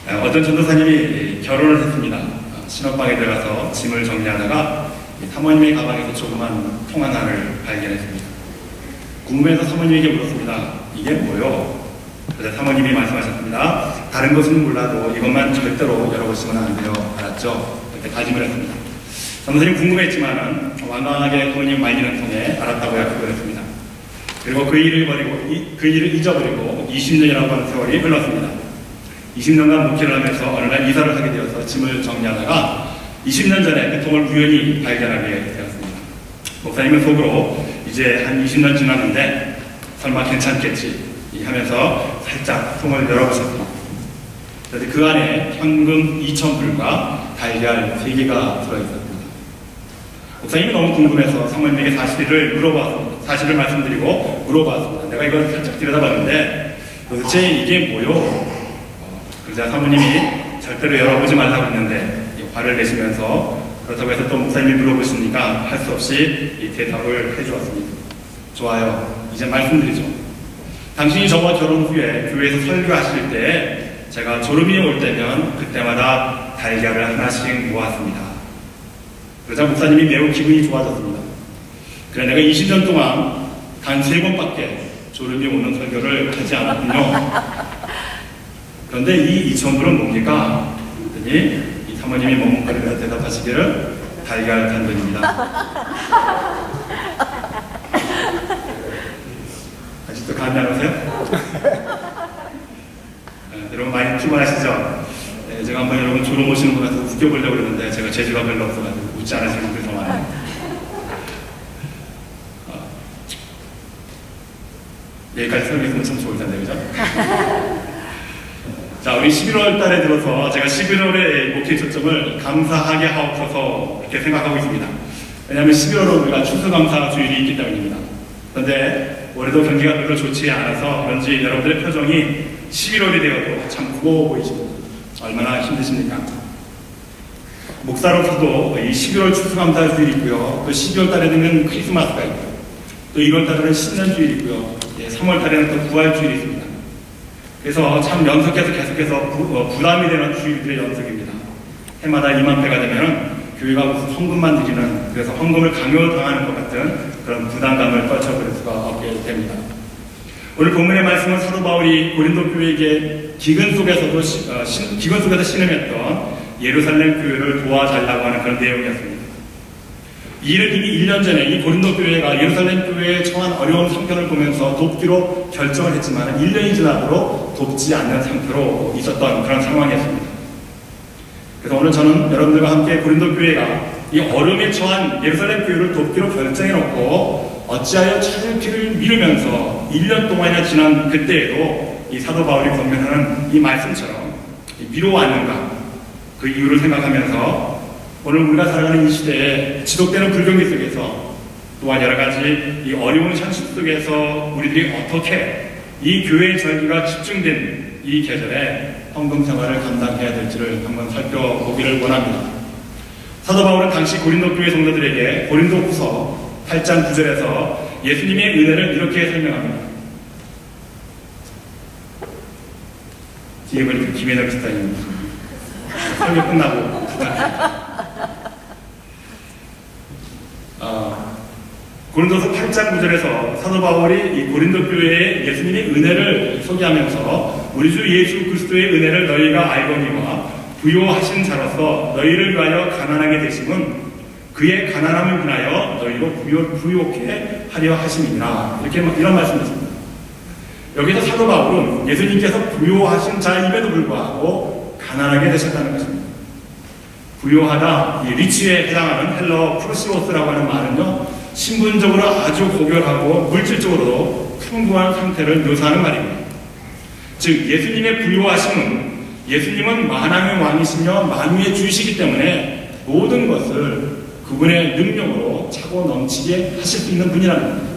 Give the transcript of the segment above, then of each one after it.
어떤 전도사님이 결혼을 했습니다. 신혼방에 들어가서 짐을 정리하다가 사모님의 가방에서 조그만 통 하나를 발견했습니다. 궁금해서 사모님에게 물었습니다. 이게 뭐요? 그래서 사모님이 말씀하셨습니다. 다른 것은 몰라도 이것만 절대로 열어보시면 안 돼요. 알았죠? 그렇게 다짐을 했습니다. 전도사님 궁금했지만 완강하게 부모님 말리는 통에 알았다고 약속을 했습니다. 그리고 그 일을 잊어버리고 20년이라고 하는 세월이 흘렀습니다. 20년간 목회를 하면서 어느 날 이사를 하게 되어서 짐을 정리하다가 20년 전에 그 통을 우연히 발견하게 되었습니다. 목사님은 속으로 이제 한 20년 지났는데 설마 괜찮겠지 하면서 살짝 통을 열어보셨습니다. 그래서 그 안에 현금 2,000불과 달걀 3개가 들어있었습니다. 목사님이 너무 궁금해서 사모님에게 사실을 말씀드리고 물어봤습니다. 내가 이걸 살짝 들여다봤는데 도대체 이게 뭐요? 그러자 사모님이 절대로 열어보지 말라고 했는데 화를 내시면서 그렇다고 해서 또 목사님이 물어보시니까 할 수 없이 이 대답을 해주었습니다. 좋아요. 이제 말씀드리죠. 당신이 저와 결혼 후에 교회에서 설교하실 때 제가 졸음이 올 때면 그때마다 달걀을 하나씩 모았습니다. 그러자 목사님이 매우 기분이 좋아졌습니다. 그래 내가 20년 동안 단 3번밖에 졸음이 오는 설교를 하지 않았군요. 그런데 이 2,000불은 뭡니까? 그랬더니 이 사모님이 머뭇거리며 대답하시기를 달걀 단돈입니다. 아직도 감이 안 오세요? 여러분 많이 피곤하시죠? 네, 제가 한번 여러분 졸음 오시는 분 같아서 웃겨보려고 그러는데 제가 재주가 별로 없어가지고 웃지 않으시는 분들 더 많아요. 여기까지 설명했으면 참 좋을 텐데, 그죠? 자, 우리 11월 달에 들어서 제가 11월에 목회 초점을 감사하게 하옵소서 이렇게 생각하고 있습니다. 왜냐하면 11월은 우리가 추수감사 주일이 있기 때문입니다. 그런데 올해도 경기가 별로 좋지 않아서 그런지 여러분들의 표정이 11월이 되어도 참 무거워 보이십니다. 얼마나 힘드십니까? 목사로서도 이 11월 추수감사 주일이 있고요. 또 12월 달에 되면 크리스마스가 있고요. 또 1월 달에는 신년주일이 있고요. 3월 달에는 또 부활주일이 있습니다. 그래서 참 연속해서 계속해서 부담이 되는 주일들의 연속입니다. 해마다 이맘때가 되면 교회가 무슨 헌금만 드리는, 그래서 헌금을 강요당하는 것 같은 그런 부담감을 떨쳐버릴 수가 없게 됩니다. 오늘 본문의 말씀은 사도 바울이 고린도 교회에게 기근 속에서 신음했던 예루살렘 교회를 도와달라고 하는 그런 내용이었습니다. 이 일을 이미 1년 전에 이 고린도 교회가 예루살렘 교회에 처한 어려운 상태를 보면서 돕기로 결정을 했지만 1년이 지나도록 돕지 않는 상태로 있었던 그런 상황이었습니다. 그래서 오늘 저는 여러분들과 함께 고린도 교회가 이 어려움에 처한 예루살렘 교회를 돕기로 결정해놓고 어찌하여 찾을 길을 미루면서 1년 동안이나 지난 그때에도 이 사도 바울이 권면하는 이 말씀처럼 미뤄왔는가, 그 이유를 생각하면서 오늘 우리가 살아가는 이 시대에 지속되는 불경기 속에서 또한 여러 가지 이 어려운 현실 속에서 우리들이 어떻게 이 교회의 절기가 집중된 이 계절에 헌금 생활을 감당해야 될지를 한번 살펴보기를 원합니다. 사도 바울은 당시 고린도 교회 성도들에게 고린도 후서 8장 9절에서 예수님의 은혜를 이렇게 설명합니다. 뒤에 보니까 김혜덕 집사님입니다. 설교 끝나고 부탁드립니다. 고린도서 8장 9절에서 사도 바울이 이 고린도 교회에 예수님의 은혜를 소개하면서 우리 주 예수 그리스도의 은혜를 너희가 알거니와 부요하신 자로서 너희를 위하여 가난하게 되심은 그의 가난함을 인하여 너희로 부요케 하려 하심이니라. 이런 말씀이십니다. 여기서 사도 바울은 예수님께서 부요하신 자임에도 불구하고 가난하게 되셨다는 것입니다. 부요하다, 이 리치에 해당하는 헬러 프로시오스라고 하는 말은요, 신분적으로 아주 고결하고 물질적으로도 풍부한 상태를 묘사하는 말입니다. 즉 예수님의 부요하심은 예수님은 만왕의 왕이시며 만유의 주이시기 때문에 모든 것을 그분의 능력으로 차고 넘치게 하실 수 있는 분이라는 겁니다.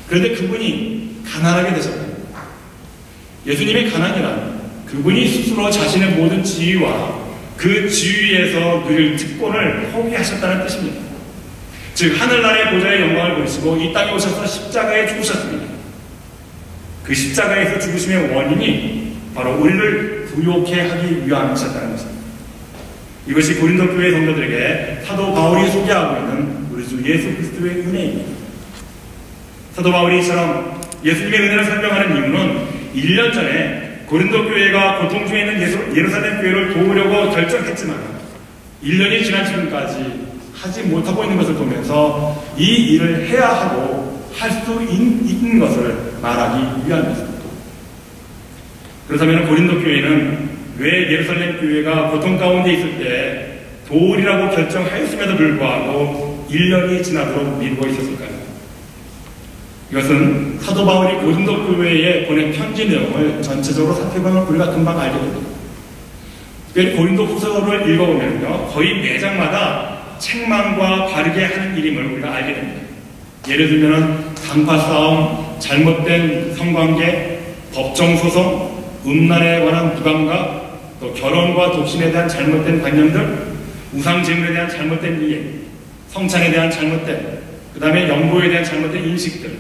그런데 그분이 가난하게 되셨다. 예수님의 가난이란 그분이 스스로 자신의 모든 지위와 그 지위에서 누릴 특권을 포기하셨다는 뜻입니다. 즉 하늘나라의 보좌의 영광을 보시고 이 땅에 오셔서 십자가에 죽으셨습니다. 그 십자가에서 죽으심의 원인이 바로 우리를 부욕해 하기 위함이셨다는 것입니다. 이것이 고린도 교회 성도들에게 사도 바울이 소개하고 있는 우리 주 예수 그리스도의 은혜입니다. 사도 바울이 이처럼 예수님의 은혜를 설명하는 이유는 1년 전에 고린도 교회가 고통 중에 있는 예루살렘 교회를 도우려고 결정했지만 1년이 지난 지금까지 하지 못하고 있는 것을 보면서 이 일을 해야 하고 할 수 있는 것을 말하기 위함이었습니다. 그렇다면 고린도 교회는 왜 예루살렘 교회가 고통 가운데 있을 때 도우리라고 결정하였음에도 불구하고 1년이 지나도록 미루고 있었을까요? 이것은 사도 바울이 고린도 교회에 보낸 편지 내용을 전체적으로 살펴보면 우리가 금방 알게 됩니다. 특별히 고린도 후서를 읽어보면요, 거의 매장마다 책망과 바르게 하는 일임을 우리가 알게 됩니다. 예를 들면 당파 싸움, 잘못된 성관계, 법정 소송, 음란에 관한 무감각, 또 결혼과 독신에 대한 잘못된 관념들, 우상 제물에 대한 잘못된 이해, 성찬에 대한 잘못된, 그 다음에 연보에 대한 잘못된 인식들,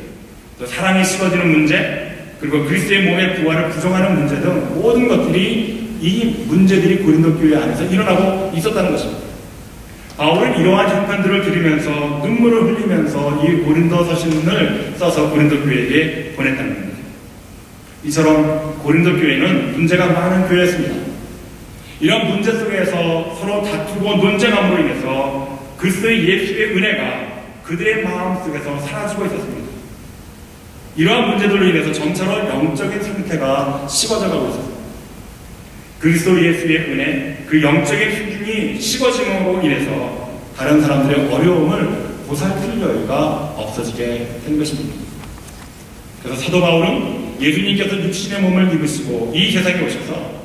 또 사랑이 식어지는 문제, 그리고 그리스도의 몸의 부활을 부정하는 문제 등 모든 것들이 이 문제들이 고린도 교회 안에서 일어나고 있었다는 것입니다. 바울은 이러한 형편들을 들으면서 눈물을 흘리면서 이 고린도 서신을 써서 고린도 교회에게 보냈다는 겁니다. 이처럼 고린도 교회는 문제가 많은 교회였습니다. 이런 문제 속에서 서로 다투고 논쟁함으로 인해서 그리스도의 예수의 은혜가 그들의 마음 속에서 사라지고 있었습니다. 이러한 문제들로 인해서 점차로 영적인 상태가 식어져 가고 있었습니다. 그리스도 예수의 은혜, 그 영적인 수준이 식어짐으로 인해서 다른 사람들의 어려움을 보살필 여유가 없어지게 된 것입니다. 그래서 사도 바울은 예수님께서 육신의 몸을 입으시고 이 세상에 오셔서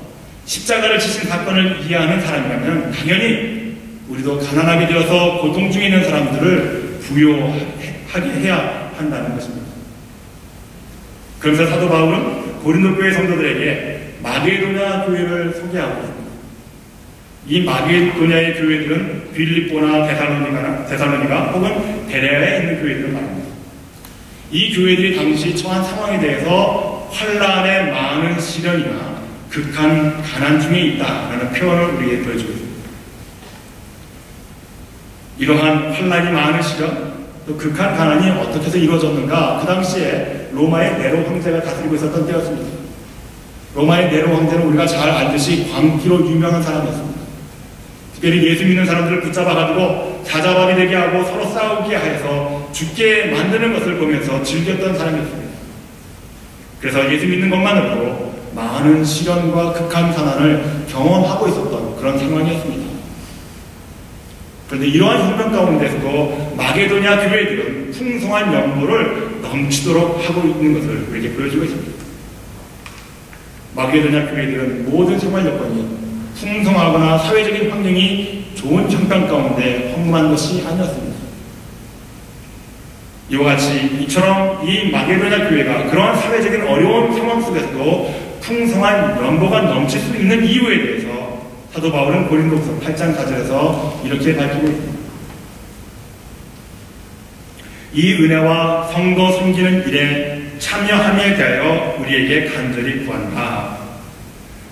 십자가를 지신 사건을 이해하는 사람이라면 당연히 우리도 가난하게 되어서 고통 중에 있는 사람들을 부요하게 해야 한다는 것입니다. 그러면서 사도 바울은 고린도 교회 성도들에게 마게도냐 교회를 소개하고 있습니다. 이 마게도냐의 교회들은 빌립보나 데살로니가 혹은 베레아에 있는 교회들을 말합니다. 이 교회들이 당시 처한 상황에 대해서 환란의 많은 시련이나 극한 가난 중에 있다라는 표현을 우리에게 보여주고 있습니다. 이러한 환란이 많은 시련, 또 극한 가난이 어떻게 해서 이루어졌는가? 그 당시에 로마의 네로 황제가 다스리고 있었던 때였습니다. 로마의 네로 황제는 우리가 잘 알듯이 광기로 유명한 사람이었습니다. 특별히 예수 믿는 사람들을 붙잡아가지고 사자밥이 되게 하고 서로 싸우게 하여서 죽게 만드는 것을 보면서 즐겼던 사람이었습니다. 그래서 예수 믿는 것만으로도 많은 시련과 극한 가난을 경험하고 있었던 그런 상황이었습니다. 그런데 이러한 혁명 가운데서도 마게도냐 교회들은 풍성한 연보를 넘치도록 하고 있는 것을 우리에게 보여주고 있습니다. 마게도냐 교회들은 모든 생활 여건이 풍성하거나 사회적인 환경이 좋은 형편 가운데 허무한 것이 아니었습니다. 이와 같이 이처럼 이 마게도냐 교회가 그러한 사회적인 어려운 상황 속에서도 풍성한 연보가 넘칠 수 있는 이유에 대해서 사도 바울은 고린도후서 8장 4절에서 이렇게 밝히고 있습니다. 이 은혜와 성도 섬기는 일에 참여함에 대하여 우리에게 간절히 구한다.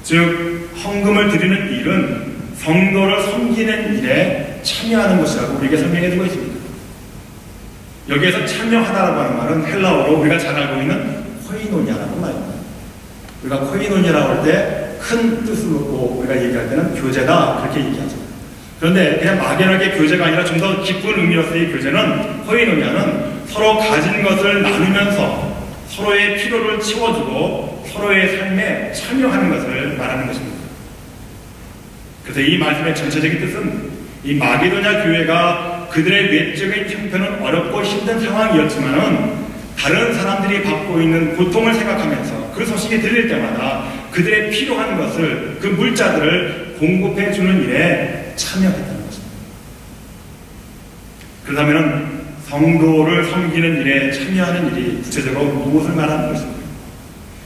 즉 헌금을 드리는 일은 성도를 섬기는 일에 참여하는 것이라고 우리에게 설명해주고 있습니다. 여기에서 참여하다라고 하는 말은 헬라어로 우리가 잘 알고 있는 코이노니아라는 말입니다. 우리가 코이노니아라고 할 때 큰 뜻을 놓고 우리가 얘기할 때는 교제다 그렇게 얘기하죠. 그런데 그냥 막연하게 교제가 아니라 좀 더 깊은 의미로서의 교제는 코이노니아는 서로 가진 것을 나누면서 서로의 필요를 채워주고 서로의 삶에 참여하는 것을 말하는 것입니다. 그래서 이 말씀의 전체적인 뜻은 이 마게도냐 교회가 그들의 외적인 형편은 어렵고 힘든 상황이었지만은 다른 사람들이 받고 있는 고통을 생각하면서 그 소식이 들릴 때마다 그들의 필요한 것을, 그 물자들을 공급해 주는 일에 참여했다는 것입니다. 그렇다면 성도를 섬기는 일에 참여하는 일이 구체적으로 무엇을 말하는 것입니까?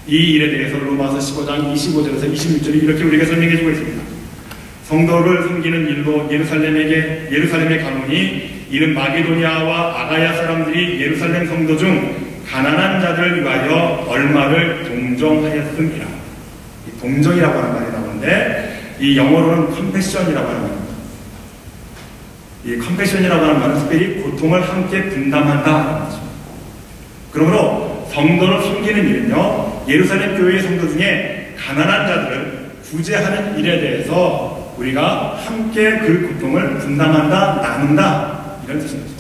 이 일에 대해서 로마서 15장 25절에서 26절이 이렇게 우리에게 설명해 주고 있습니다. 성도를 섬기는 일로 예루살렘에 가노니 이는 마게도니아와 아가야 사람들이 예루살렘 성도 중 가난한 자들을 위하여 얼마를 동정하였음이라. 이 동정이라고 하는 말이 나오는데 있는데 이 영어로는 컴패션이라고 하는 겁니다. 이 컴패션이라고 하는 말은 특별히 고통을 함께 분담한다. 그러므로 성도를 섬기는 일은요, 예루살렘 교회의 성도 중에 가난한 자들을 구제하는 일에 대해서 우리가 함께 그 고통을 분담한다, 나눈다, 이런 뜻입니다.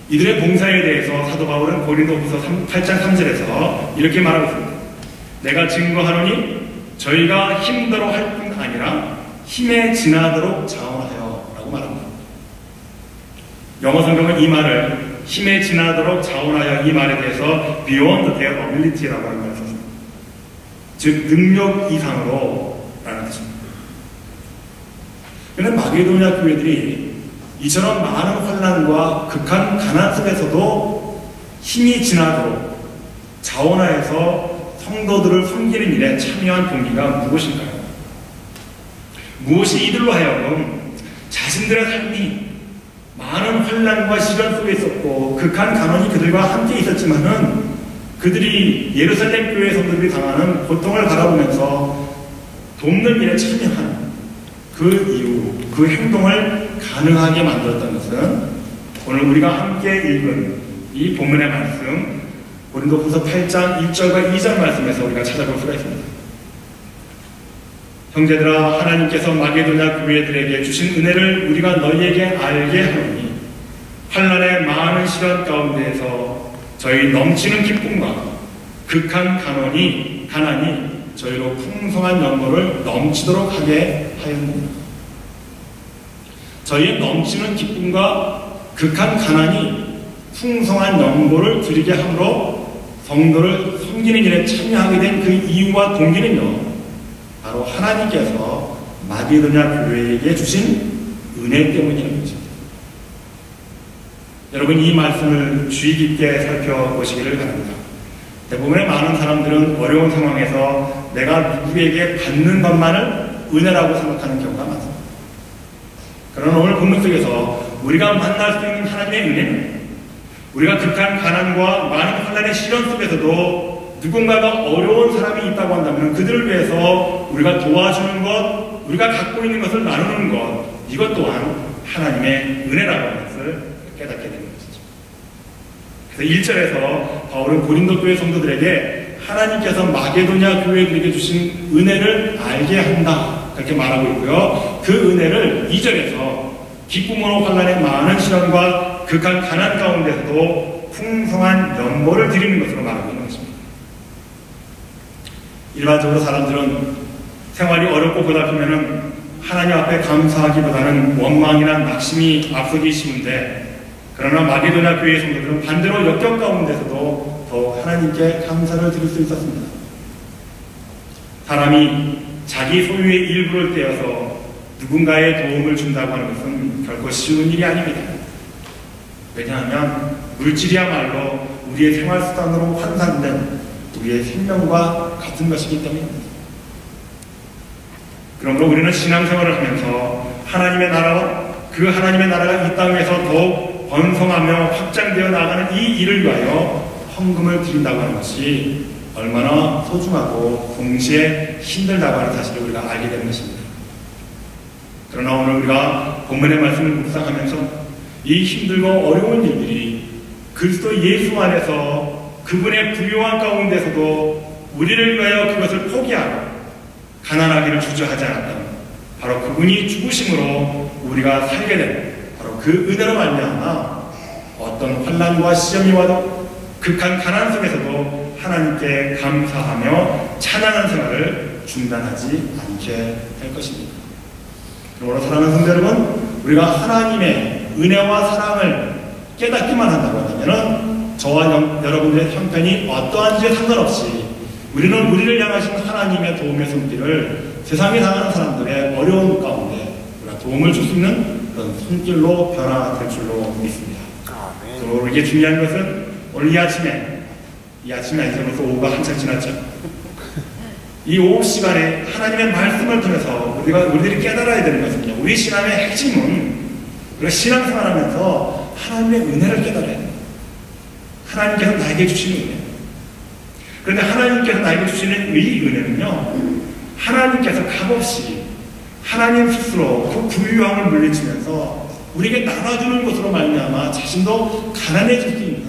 이들의 봉사에 대해서 사도 바울은 고린도후서 8장 3절에서 이렇게 말하고 있습니다. 내가 증거하노니 저희가 힘대로 할 뿐 아니라 힘에 지나도록 자원하여 라고 말합니다. 영어 성경은 이 말을 힘에 지나도록 자원하여 이 말에 대해서 beyond their ability라고 하는 말을 썼습니다. 즉 능력 이상으로 라는 뜻입니다. 그런데 마게도냐 교회들이 이처럼 많은 환난과 극한 가난 속에서도 힘이 지나도록 자원하여서 성도들을 섬기는 일에 참여한 동기가 무엇일까요? 무엇이 이들로 하여금 자신들의 삶이 많은 환난과 시련 속에 있었고 극한 가난이 그들과 함께 있었지만은 그들이 예루살렘 교회 성도들이 당하는 고통을 바라보면서 돕는 일에 참여한 그 이유, 그 행동을 가능하게 만들었던 것은 오늘 우리가 함께 읽은 이 본문의 말씀 고린도후서 8장 1절과 2절 말씀에서 우리가 찾아볼 수가 있습니다. 형제들아, 하나님께서 마게도냐 교회들에게 주신 은혜를 우리가 너희에게 알게 하노니 환난의 많은 시련 가운데에서 저희 넘치는 기쁨과 극한 가난이 저희로 풍성한 연고를 넘치도록 하게 하였느니라. 저희의 넘치는 기쁨과 극한 가난이 풍성한 연고를 드리게 함으로 성도를 섬기는 일에 참여하게 된 그 이유와 동기는요, 바로 하나님께서 마게도냐 교회에게 주신 은혜 때문이라는 것입니다. 여러분, 이 말씀을 주의 깊게 살펴보시기를 바랍니다. 대부분의 많은 사람들은 어려운 상황에서 내가 누구에게 받는 것만을 은혜라고 생각하는 경우가 많습니다. 그러나 오늘 본문 속에서 우리가 만날 수 있는 하나님의 은혜는 우리가 극한 가난과 많은 환난의 시련 속에서도 누군가가 어려운 사람이 있다고 한다면 그들을 위해서 우리가 도와주는 것, 우리가 갖고 있는 것을 나누는 것, 이것 또한 하나님의 은혜라고 하는 것을 깨닫게 되는 것이죠. 그래서 1절에서 바울은 고린도 교회 성도들에게 하나님께서 마게도냐 교회들에게 주신 은혜를 알게 한다, 그렇게 말하고 있고요. 그 은혜를 2절에서 기쁨으로 환난의 많은 시련과 극한 가난 가운데서도 풍성한 연보를 드리는 것으로 말하고 있는 것입니다. 일반적으로 사람들은 생활이 어렵고 고달프면은 하나님 앞에 감사하기보다는 원망이나 낙심이 앞서기 쉬운데, 그러나 마게도냐 교회 성도들은 반대로 역경 가운데서도 더 하나님께 감사를 드릴 수 있었습니다. 사람이 자기 소유의 일부를 떼어서 누군가의 도움을 준다고 하는 것은 결코 쉬운 일이 아닙니다. 왜냐하면 물질이야말로 우리의 생활수단으로 환산된 우리의 생명과 같은 것이기 때문입니다. 그러므로 우리는 신앙생활을 하면서 하나님의 나라와 그 하나님의 나라가 이 땅에서 더욱 번성하며 확장되어 나가는 이 일을 위하여 헌금을 드린다고 하는 것이 얼마나 소중하고 동시에 힘들다고 하는 사실을 우리가 알게 되는 것입니다. 그러나 오늘 우리가 본문의 말씀을 묵상하면서 이 힘들고 어려운 일들이 그리스도 예수 안에서 그분의 부요한 가운데서도 우리를 위하여 그것을 포기하고 가난하기를 주저하지 않았다면 바로 그분이 죽으심으로 우리가 살게 된 바로 그 은혜로 말미암아 어떤 환난과 시험이 와도 극한 가난 속에서도 하나님께 감사하며 찬양하는 생활을 중단하지 않게 될 것입니다. 그러므로 사랑하는 성도 여러분, 우리가 하나님의 은혜와 사랑을 깨닫기만 한다고 한다면 저와 여러분들의 형편이 어떠한지에 상관없이 우리는 우리를 향하신 하나님의 도움의 손길을 세상에 당하는 사람들의 어려운 가운데 우리가 도움을 줄 수 있는 그런 손길로 변화될 줄로 믿습니다. 그리고 이게 중요한 것은 오늘 이 아침에 아니죠. 벌써 오후가 한참 지났죠. 이 오후 시간에 하나님의 말씀을 통해서 우리들이 깨달아야 되는 것은요, 우리 신앙의 핵심은 우리가 신앙생활하면서 하나님의 은혜를 깨달아야 됩니다. 하나님께서 나에게 주신 은혜, 그런데 하나님께서 나에게 주시는 이 은혜는요, 하나님께서 값없이 하나님 스스로 그 부유함을 물리치면서 우리에게 나눠주는 것으로 말미암아 자신도 가난해질 수 있는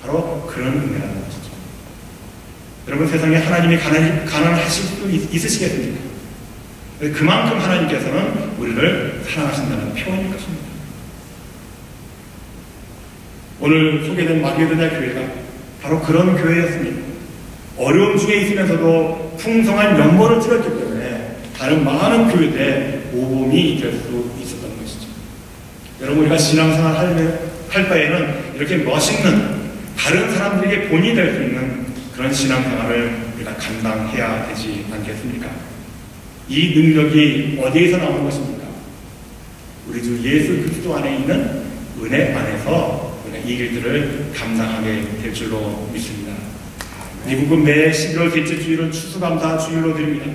바로 그런 은혜라는 것이죠. 여러분, 세상에 하나님이 가난하실 수 있으시겠습니까? 그만큼 하나님께서는 우리를 사랑하신다는 표현일 것입니다. 오늘 소개된 마게도냐 교회가 바로 그런 교회였습니다. 어려움 중에 있으면서도 풍성한 연보를 찍었기 때문에 다른 많은 교회들의 모범이 될 수 있었던 것이죠. 여러분, 우리가 신앙생활 할 바에는 이렇게 멋있는 다른 사람들에게 본이 될 수 있는 그런 신앙생활을 우리가 감당해야 되지 않겠습니까? 이 능력이 어디에서 나오는 것입니까? 우리 주 예수 그리스도 안에 있는 은혜 안에서 우리가 이 길들을 감당하게 될 줄로 믿습니다. 미국은 매 11월 셋째 주일은 추수감사 주일로 드립니다.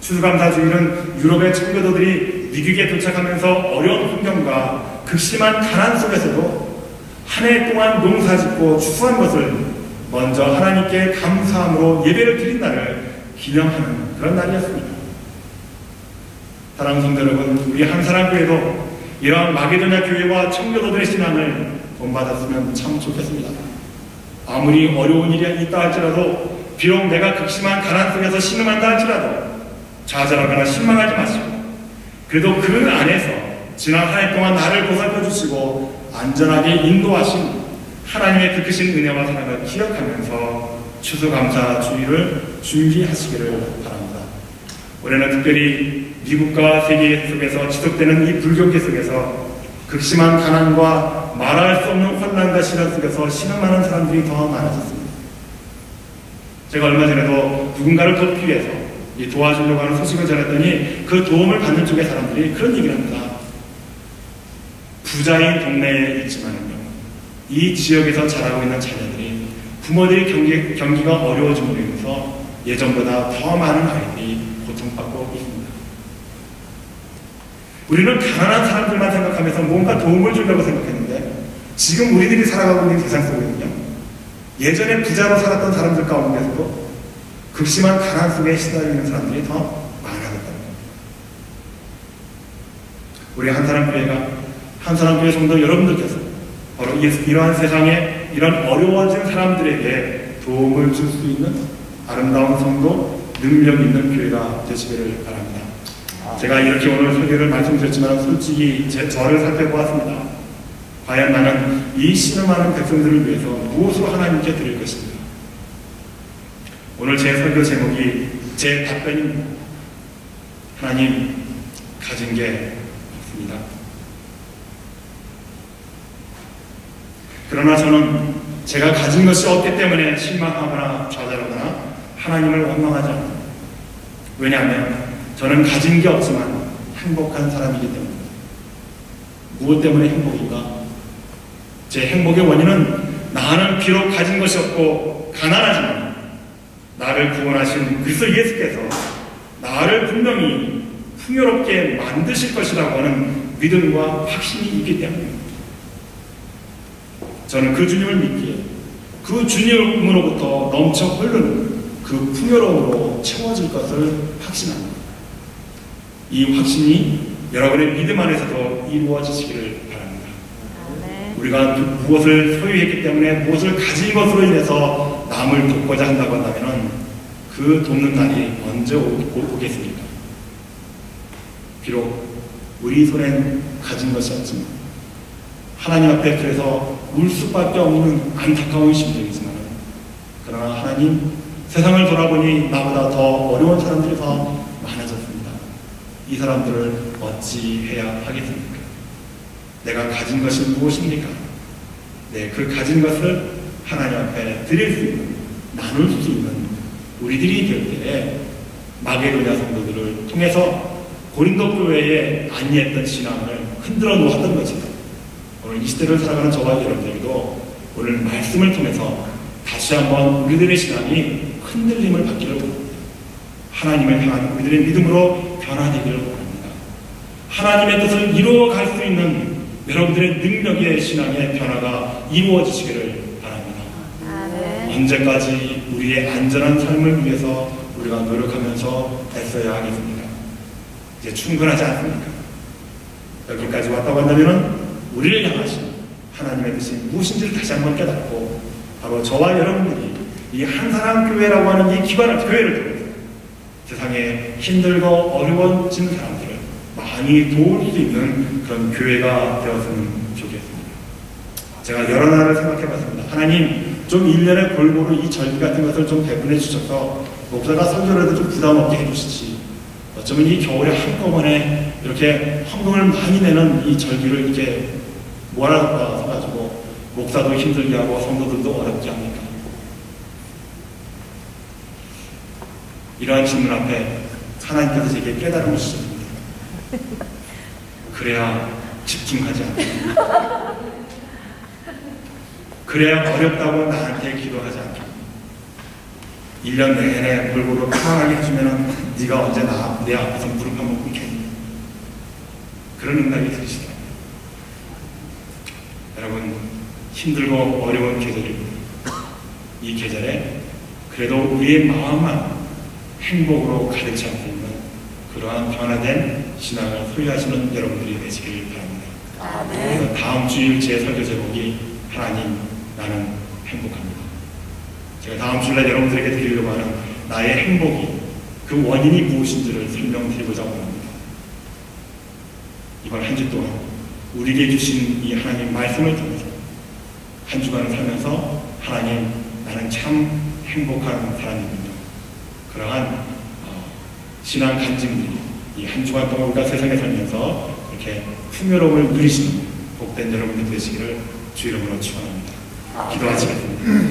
추수감사 주일은 유럽의 청교도들이 미국에 도착하면서 어려운 환경과 극심한 가난 속에서도 한 해 동안 농사짓고 추수한 것을 먼저 하나님께 감사함으로 예배를 드린 날을 기념하는 그런 날이었습니다. 사랑하는 성도 여러분, 우리 한사람교회도 이러한 마게도냐 교회와 청교도들의 신앙을 본받았으면 참 좋겠습니다. 아무리 어려운 일이 있다 할지라도, 비록 내가 극심한 가난 속에서 신음한다 할지라도 좌절하거나 실망하지 마시고, 그래도 그 안에서 지난 한 해 동안 나를 보살펴 주시고 안전하게 인도하신 하나님의 그 크신 은혜와 사랑을 기억하면서 추수감사 주일을 준비하시기를 바랍니다. 올해는 특별히 미국과 세계 속에서 지속되는 이 불경기 속에서 극심한 가난과 말할 수 없는 혼란과 시련 속에서 신음하는 사람들이 더 많아졌습니다. 제가 얼마 전에도 누군가를 돕기 위해서 도와주려고 하는 소식을 전했더니 그 도움을 받는 쪽의 사람들이 그런 얘기를 합니다. 부자인 동네에 있지만요, 이 지역에서 자라고 있는 자녀들이 부모들이 경기가 어려워짐으로 인해서 예전보다 더 많은 아이들이 고통받고 있습니다. 우리는 가난한 사람들만 생각하면서 뭔가 도움을 주려고 생각했는데, 지금 우리들이 살아가고 있는 세상 속에는요, 예전에 부자로 살았던 사람들 가운데서도 극심한 가난 속에 시달리는 사람들이 더 많아졌다는 겁니다. 우리 한사람교회 성도 여러분들께서 바로 이러한 세상에 이런 어려워진 사람들에게 도움을 줄 수 있는 아름다운 성도, 능력 있는 교회가 되시기를 바랍니다. 제가 이렇게 오늘 설교를 말씀드렸지만 솔직히 저를 살펴보았습니다. 과연 나는 이 신음하는 백성들을 위해서 무엇으로 하나님께 드릴 것입니다. 오늘 제 설교 제목이 제 답변입니다. 하나님, 가진 게 없습니다. 그러나 저는 제가 가진 것이 없기 때문에 실망하거나 좌절하거나 하나님을 원망하지 않습니다. 왜냐하면 저는 가진 게 없지만 행복한 사람이기 때문입니다. 무엇 때문에 행복인가? 제 행복의 원인은 나는 비록 가진 것이 없고 가난하지만 나를 구원하신 그리스도 예수께서 나를 분명히 풍요롭게 만드실 것이라고 하는 믿음과 확신이 있기 때문입니다. 저는 그 주님을 믿기에 그 주님으로부터 넘쳐 흐르는 그 풍요로움으로 채워질 것을 확신합니다. 이 확신이 여러분의 믿음 안에서도 이루어지시기를 바랍니다. 우리가 무엇을 소유했기 때문에 무엇을 가진 것으로 인해서 남을 돕고자 한다고 한다면 그 돕는 날이 언제 오겠습니까? 비록 우리 손엔 가진 것이 없지만 하나님 앞에 그래서 울 수밖에 없는 안타까운 심정이지만, 그러나 하나님, 세상을 돌아보니 나보다 더 어려운 사람들이 더 많아졌습니다. 이 사람들을 어찌 해야 하겠습니까? 내가 가진 것이 무엇입니까? 네, 그 가진 것을 하나님 앞에 드릴 수 있는, 나눌 수 있는 우리들이 될 때에 마게도냐 성도들을 통해서 고린도 교회에 안니했던 신앙을 흔들어 놓았던 것입니다. 오늘 이 시대를 살아가는 저와 여러분들도 오늘 말씀을 통해서 다시 한번 우리들의 신앙이 흔들림을 받기를 원합니다. 하나님을 향한 우리들의 믿음으로 변화되기를 원합니다. 하나님의 뜻을 이루어갈 수 있는 여러분들의 능력의 신앙의 변화가 이루어지시기를 바랍니다. 언제까지 우리의 안전한 삶을 위해서 우리가 노력하면서 애써야 하겠습니까? 이제 충분하지 않습니까? 여기까지 왔다고 한다면 우리를 향하신 하나님의 뜻이 무엇인지를 다시 한번 깨닫고 바로 저와 여러분들이 이 한 사람 교회라고 하는 이 기관을 교회를 통해서 세상에 힘들고 어려워진 사람들을 많이 도울 수 있는 그런 교회가 되었으면 좋겠습니다. 제가 여러 날을 생각해봤습니다. 하나님 좀 1년에 골고루 이 절기 같은 것을 좀 배분해 주셔서 목사가 설교를 해도 좀 부담 없게 해주시지, 어쩌면 이 겨울에 한꺼번에 이렇게 헌금을 많이 내는 이 절기를 이렇게 몰아서 가지고 목사도 힘들게 하고 성도들도 어렵게 합니까? 이러한 질문 앞에 하나님께서 제게 깨달음을 주셨습니다. 그래야 집중하지 않겠습니다. 그래야 어렵다고 나한테 기도하지 않겠습니다. 1년 내내 골고루 평안하게 해주면 네가 언제 내 앞에서 무릎 한번 꿇겠니? 그런 응답이 들으시더라고요. 여러분, 힘들고 어려운 계절입니다. 이 계절에 그래도 우리의 마음만 행복으로 가득 차 있는 그러한 변화된 신앙을 소유하시는 여러분들이 되시길 바랍니다. 그래서 다음 주일 제 설교 제목이 하나님 나는 행복합니다. 제가 다음 주일날 여러분들에게 드리려고 하는 나의 행복이 그 원인이 무엇인지를 설명드리고자 합니다. 이번 한 주 동안 우리에게 주신 이 하나님 말씀을 통해서 한 주간을 살면서 하나님 나는 참 행복한 사람입니다. 그러한 신앙 간증들이 이 한 주간 동안 우리가 세상에 살면서 이렇게 풍요로움을 누리시는 복된 여러분들 되시기를 주 이름으로 축원합니다. 기도하시겠습니다.